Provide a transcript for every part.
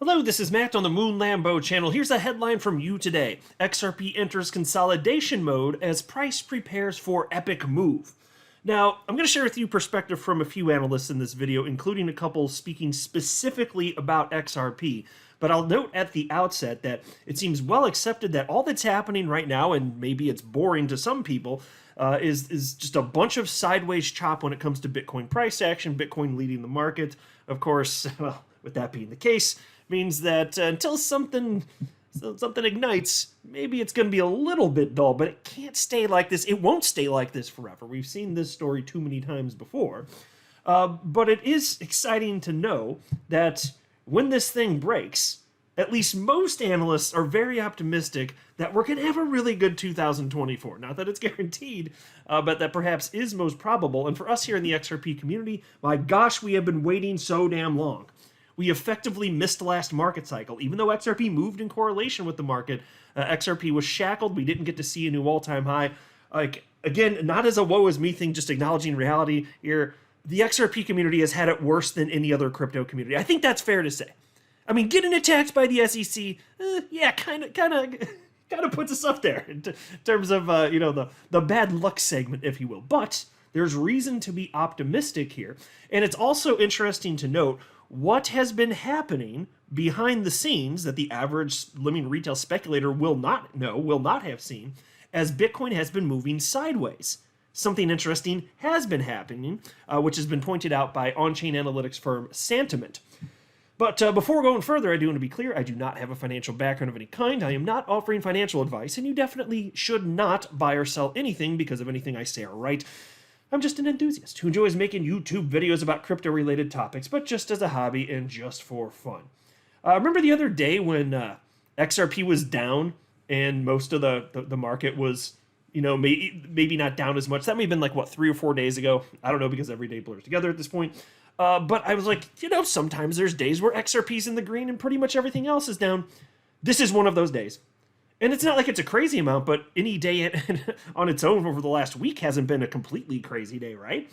Hello, this is Matt on the Moon Lambo channel. Here's a headline from you today. XRP enters consolidation mode as price prepares for epic move. Now, I'm going to share with you perspective from a few analysts in this video, including a couple speaking specifically about XRP. But I'll note at the outset that it seems well accepted that all that's happening right now, and maybe it's boring to some people, is just a bunch of sideways chop when it comes to Bitcoin price action, Bitcoin leading the market. Of course, well, with that being the case, means that until something ignites, maybe it's going to be a little bit dull, but it can't stay like this. It won't stay like this forever. We've seen this story too many times before. But it is exciting to know that when this thing breaks, at least most analysts are very optimistic that we're going to have a really good 2024. Not that it's guaranteed, but that perhaps is most probable. And for us here in the XRP community, my gosh, we have been waiting so damn long. We effectively missed the last market cycle. Even though XRP moved in correlation with the market, XRP was shackled. We didn't get to see a new all-time high. Again, not as a woe is me thing, just acknowledging reality here. The XRP community has had it worse than any other crypto community. I think that's fair to say. I mean, getting attacked by the SEC, yeah, kind of puts us up there in terms of the bad luck segment, if you will. But there's reason to be optimistic here, and it's also interesting to note what has been happening behind the scenes that the average living retail speculator will not have seen, as Bitcoin has been moving sideways. Something interesting has been happening, which has been pointed out by on-chain analytics firm Santiment. But before going further, I do want to be clear, I do not have a financial background of any kind. I am not offering financial advice, and you definitely should not buy or sell anything because of anything I say or write. I'm just an enthusiast who enjoys making YouTube videos about crypto-related topics, but just as a hobby and just for fun. Remember the other day when XRP was down and most of the market was, maybe not down as much. That may have been like, 3 or 4 days ago. I don't know because every day blurs together at this point. But I was like, sometimes there's days where XRP's in the green and pretty much everything else is down. This is one of those days. And it's not like it's a crazy amount, but any day on its own over the last week hasn't been a completely crazy day, right?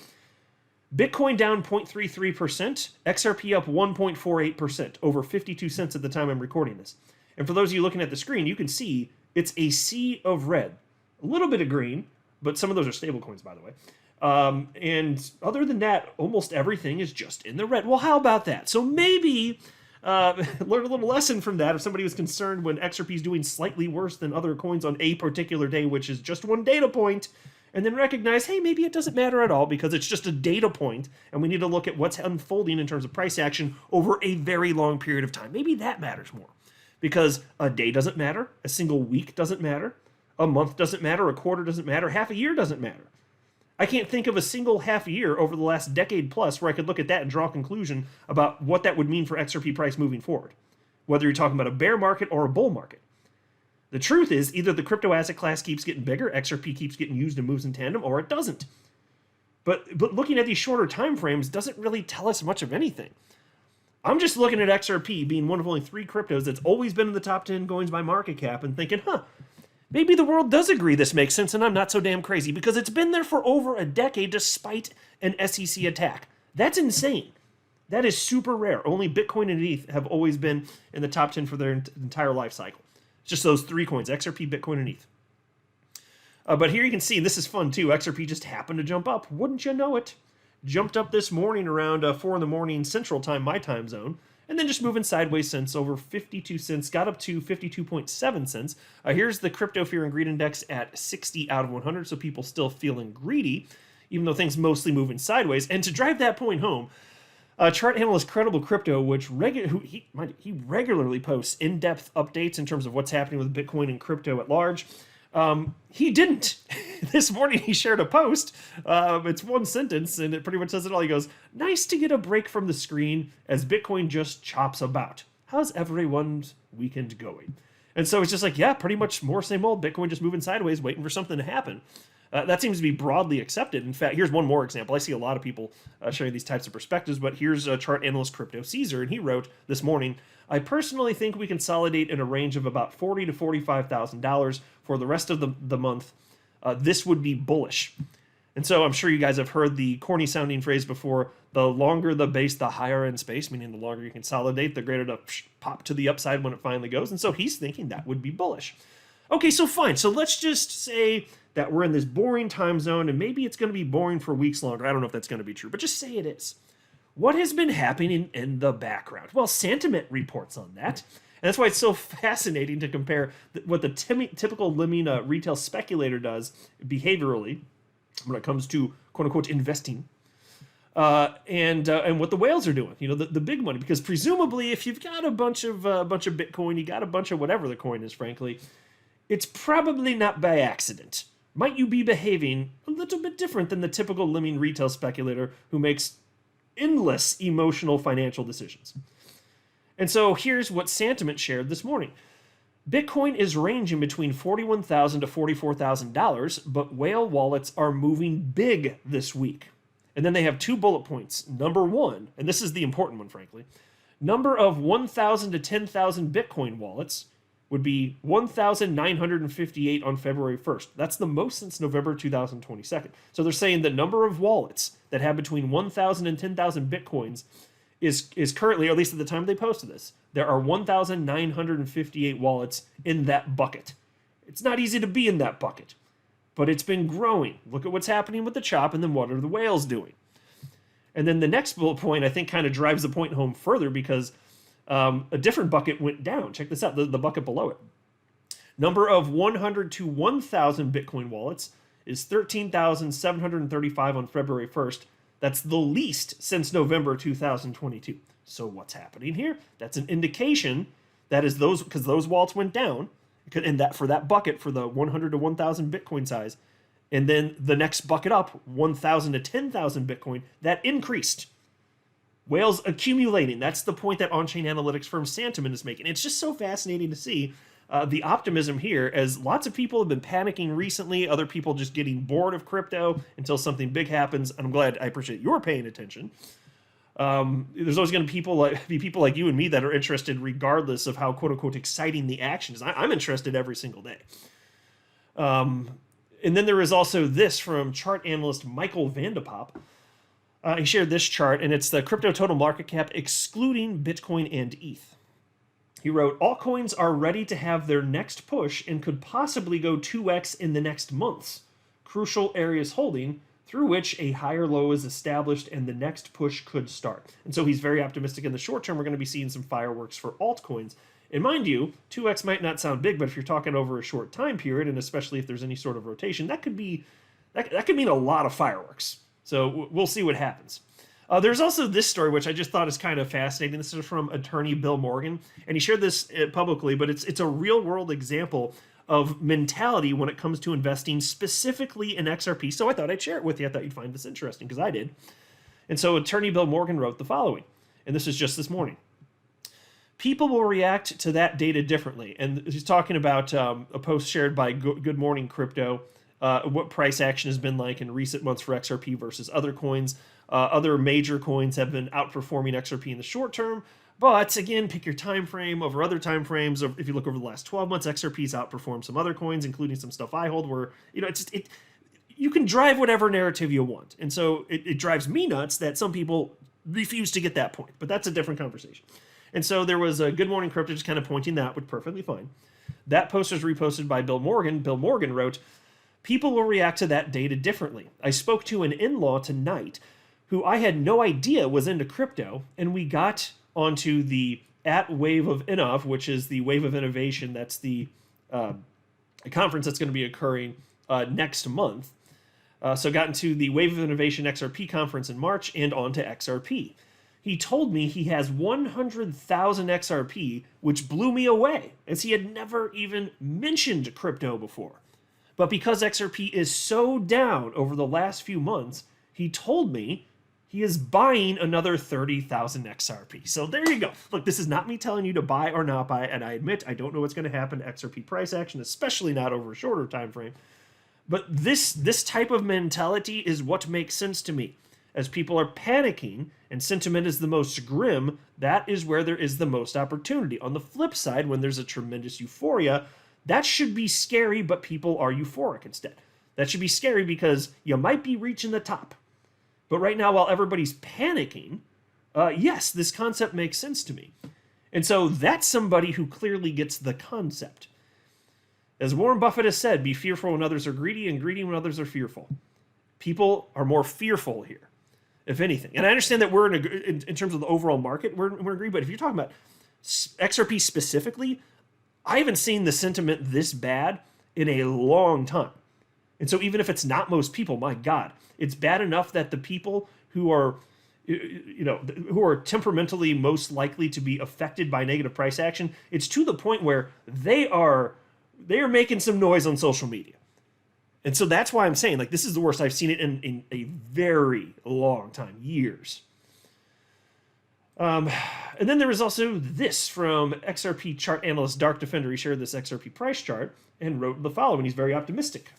Bitcoin down 0.33%, XRP up 1.48%, over 52 cents at the time I'm recording this. And for those of you looking at the screen, you can see it's a sea of red. A little bit of green, but some of those are stable coins, by the way. And other than that, almost everything is just in the red. Well, how about that? So maybe learn a little lesson from that if somebody was concerned when XRP is doing slightly worse than other coins on a particular day, which is just one data point, and then recognize, hey, maybe it doesn't matter at all because it's just a data point, and we need to look at what's unfolding in terms of price action over a very long period of time. Maybe that matters more because a day doesn't matter, a single week doesn't matter, a month doesn't matter, a quarter doesn't matter, half a year doesn't matter. I can't think of a single half year over the last decade plus where I could look at that and draw a conclusion about what that would mean for XRP price moving forward, whether you're talking about a bear market or a bull market. The truth is either the crypto asset class keeps getting bigger, XRP keeps getting used and moves in tandem, or it doesn't. But looking at these shorter time frames doesn't really tell us much of anything. I'm just looking at XRP being one of only 3 cryptos that's always been in the top 10 coins by market cap and thinking, maybe the world does agree this makes sense and I'm not so damn crazy because it's been there for over a decade despite an SEC attack. That's insane. That is super rare. Only Bitcoin and ETH have always been in the top 10 for their entire life cycle. It's just those 3 coins, XRP, Bitcoin, and ETH. But here you can see, this is fun too, XRP just happened to jump up. Wouldn't you know it? Jumped up this morning around 4 in the morning Central Time, my time zone. And then just moving sideways since, over 52 cents, got up to 52.7 cents. Here's the Crypto Fear and Greed Index at 60 out of 100, so people still feeling greedy, even though things mostly moving sideways. And to drive that point home, chart analyst Credible Crypto, which he regularly posts in-depth updates in terms of what's happening with Bitcoin and crypto at large. He didn't. This morning he shared a post. It's one sentence and it pretty much says it all. He goes, nice to get a break from the screen as Bitcoin just chops about. How's everyone's weekend going? And so it's just like, yeah, pretty much more same old. Bitcoin just moving sideways, waiting for something to happen. That seems to be broadly accepted. In fact, here's one more example. I see a lot of people sharing these types of perspectives, but here's a chart analyst Crypto Caesar, and he wrote this morning, I personally think we consolidate in a range of about $40,000 to $45,000 for the rest of the month. This would be bullish. And so I'm sure you guys have heard the corny sounding phrase before, the longer the base, the higher in space, meaning the longer you consolidate, the greater the pop to the upside when it finally goes. And so he's thinking that would be bullish. Okay, so fine. So let's just say that we're in this boring time zone, and maybe it's going to be boring for weeks longer. I don't know if that's going to be true, but just say it is. What has been happening in the background? Well, sentiment reports on that. And that's why it's so fascinating to compare what the typical lemming retail speculator does behaviorally when it comes to quote-unquote investing and what the whales are doing, the big money. Because presumably if you've got a bunch of Bitcoin, you got a bunch of whatever the coin is, frankly, it's probably not by accident. Might you be behaving a little bit different than the typical lemming retail speculator who makes endless emotional financial decisions? And so here's what Santiment shared this morning. Bitcoin is ranging between $41,000 to $44,000, but whale wallets are moving big this week. And then they have 2 bullet points. Number 1, and this is the important one, frankly, number of 1,000 to 10,000 Bitcoin wallets would be 1,958 on February 1st. That's the most since November 2022. So they're saying the number of wallets that have between 1,000 and 10,000 Bitcoins is currently, or at least at the time they posted this, there are 1,958 wallets in that bucket. It's not easy to be in that bucket, but it's been growing. Look at what's happening with the chop, and then what are the whales doing? And then the next bullet point, I think, kind of drives the point home further because a different bucket went down. Check this out, the bucket below it. Number of 100 to 1,000 Bitcoin wallets is 13,735 on February 1st. That's the least since November 2022. So what's happening here? That's an indication that is those, because those wallets went down, and that for that bucket, for the 100 to 1,000 Bitcoin size, and then the next bucket up, 1,000 to 10,000 Bitcoin, that increased. Whales accumulating. That's the point that on-chain analytics firm Santiment is making. It's just so fascinating to see the optimism here, as lots of people have been panicking recently, other people just getting bored of crypto until something big happens. And I'm glad, I appreciate you're paying attention. There's always going to be people like you and me that are interested regardless of how quote-unquote exciting the action is. I'm interested every single day. And then there is also this from chart analyst Michael Vandepop. He shared this chart, and it's the crypto total market cap excluding Bitcoin and ETH. He wrote, altcoins are ready to have their next push and could possibly go 2x in the next months. Crucial areas holding, through which a higher low is established and the next push could start. And so he's very optimistic in the short term. We're going to be seeing some fireworks for altcoins. And mind you, 2x might not sound big, but if you're talking over a short time period, and especially if there's any sort of rotation, that could mean a lot of fireworks. So we'll see what happens. There's also this story, which I just thought is kind of fascinating. This is from attorney Bill Morgan, and he shared this publicly, but it's a real-world example of mentality when it comes to investing, specifically in XRP. So I thought I'd share it with you. I thought you'd find this interesting, because I did. And so attorney Bill Morgan wrote the following, and this is just this morning. People will react to that data differently. And he's talking about a post shared by Good Morning Crypto, what price action has been like in recent months for XRP versus other coins. Other major coins have been outperforming XRP in the short term, but again, pick your time frame over other time frames. If you look over the last 12 months, XRP's outperformed some other coins, including some stuff I hold, where you can drive whatever narrative you want, and so it drives me nuts that some people refuse to get that point. But that's a different conversation. And so there was a Good Morning Crypto just kind of pointing that, which perfectly fine. That post was reposted by Bill Morgan. Bill Morgan wrote, "People will react to that data differently. I spoke to an in-law tonight who I had no idea was into crypto, and we got onto the Wave of Innov, which is the Wave of Innovation. That's the conference that's going to be occurring next month. So got into the Wave of Innovation XRP conference in March and onto XRP. He told me he has 100,000 XRP, which blew me away, as he had never even mentioned crypto before. But because XRP is so down over the last few months, he told me he is buying another 30,000 XRP. So there you go. Look, this is not me telling you to buy or not buy, and I admit I don't know what's going to happen to XRP price action, especially not over a shorter time frame. But this type of mentality is what makes sense to me. As people are panicking and sentiment is the most grim, that is where there is the most opportunity. On the flip side, when there's a tremendous euphoria, that should be scary, but people are euphoric instead. That should be scary because you might be reaching the top. But right now, while everybody's panicking, yes, this concept makes sense to me. And so that's somebody who clearly gets the concept. As Warren Buffett has said, be fearful when others are greedy and greedy when others are fearful. People are more fearful here, if anything. And I understand that we're in terms of the overall market, we're agree. But if you're talking about XRP specifically, I haven't seen the sentiment this bad in a long time. And so even if it's not most people, my God, it's bad enough that the people who are, who are temperamentally most likely to be affected by negative price action, it's to the point where they are making some noise on social media. And so that's why I'm saying, like, this is the worst. I've seen it in a very long time, years. And then there was also this from XRP chart analyst Dark Defender. He shared this XRP price chart and wrote the following. He's very optimistic.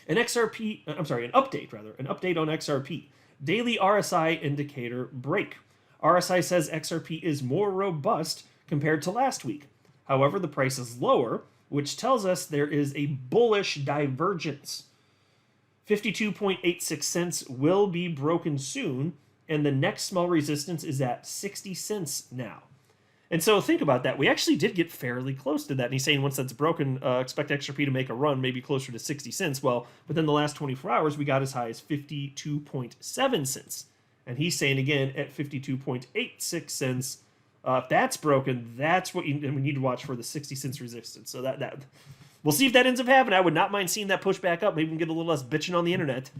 An update on XRP. Daily RSI indicator break. RSI says XRP is more robust compared to last week. However, the price is lower, which tells us there is a bullish divergence. 52.86 cents will be broken soon, and the next small resistance is at 60 cents now. And so think about that. We actually did get fairly close to that. And he's saying once that's broken, expect XRP to make a run, maybe closer to 60 cents. Well, within the last 24 hours, we got as high as 52.7 cents. And he's saying again at 52.86 cents, if that's broken, that's what we need to watch for, the 60 cents resistance. So that we'll see if that ends up happening. I would not mind seeing that push back up. Maybe we can get a little less bitching on the internet.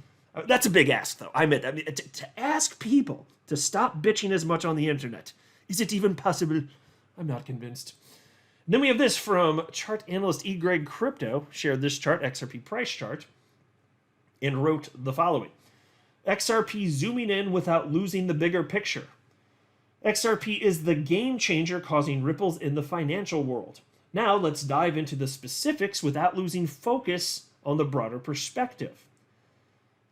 That's a big ask, though. I mean, to ask people to stop bitching as much on the internet. Is it even possible? I'm not convinced. And then we have this from chart analyst E. Greg Crypto, shared this chart, XRP price chart, and wrote the following. XRP zooming in without losing the bigger picture. XRP is the game changer causing ripples in the financial world. Now let's dive into the specifics without losing focus on the broader perspective.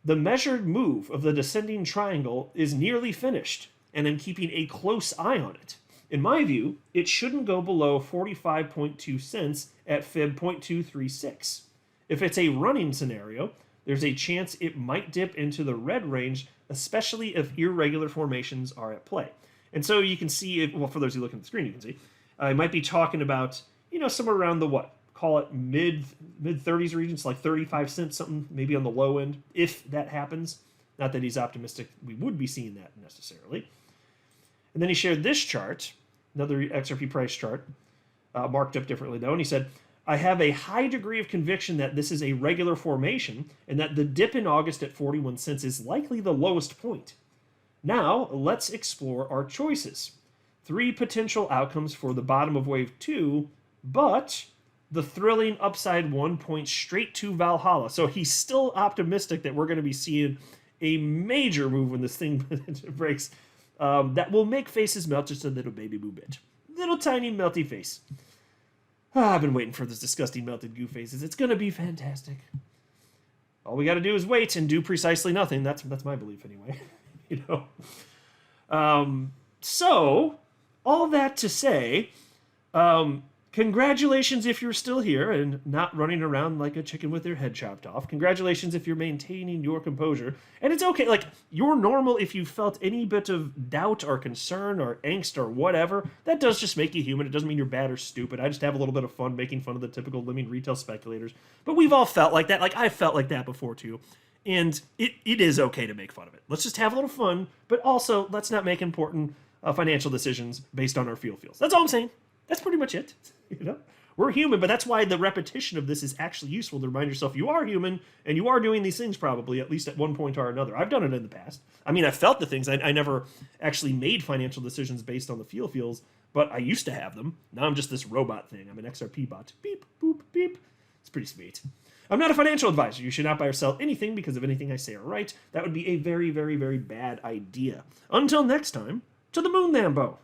The measured move of the descending triangle is nearly finished, and I'm keeping a close eye on it. In my view, it shouldn't go below 45.2 cents at Fib 0.236. If it's a running scenario, there's a chance it might dip into the red range, especially if irregular formations are at play. And so you can see, well, for those who look at the screen, you can see, I might be talking about, somewhere around the call it mid 30s regions, like 35 cents, something, maybe on the low end, if that happens. Not that he's optimistic we would be seeing that necessarily. And then he shared this chart, another XRP price chart, marked up differently though, and he said, I have a high degree of conviction that this is a regular formation and that the dip in August at 41 cents is likely the lowest point. Now, let's explore our choices. 3 potential outcomes for the bottom of wave 2, but the thrilling upside one points straight to Valhalla. So he's still optimistic that we're going to be seeing a major move when this thing breaks that will make faces melt just a little baby boo bit. Little tiny melty face. I've been waiting for this disgusting melted goo faces. It's going to be fantastic. All we got to do is wait and do precisely nothing. That's my belief anyway. So, all that to say, congratulations if you're still here and not running around like a chicken with your head chopped off. Congratulations if you're maintaining your composure. And it's okay, like, you're normal if you felt any bit of doubt or concern or angst or whatever. That does just make you human. It doesn't mean you're bad or stupid. I just have a little bit of fun making fun of the typical living retail speculators. But we've all felt like that. Like, I felt like that before, too. And it is okay to make fun of it. Let's just have a little fun, but also let's not make important financial decisions based on our feels. That's all I'm saying. That's pretty much it. We're human, but that's why the repetition of this is actually useful to remind yourself you are human and you are doing these things probably, at least at one point or another. I've done it in the past. I mean, I felt the things. I never actually made financial decisions based on the feels, but I used to have them. Now I'm just this robot thing. I'm an XRP bot. Beep, boop, beep. It's pretty sweet. I'm not a financial advisor. You should not buy or sell anything because of anything I say or write. That would be a very, very, very bad idea. Until next time, to the moon, Lambo.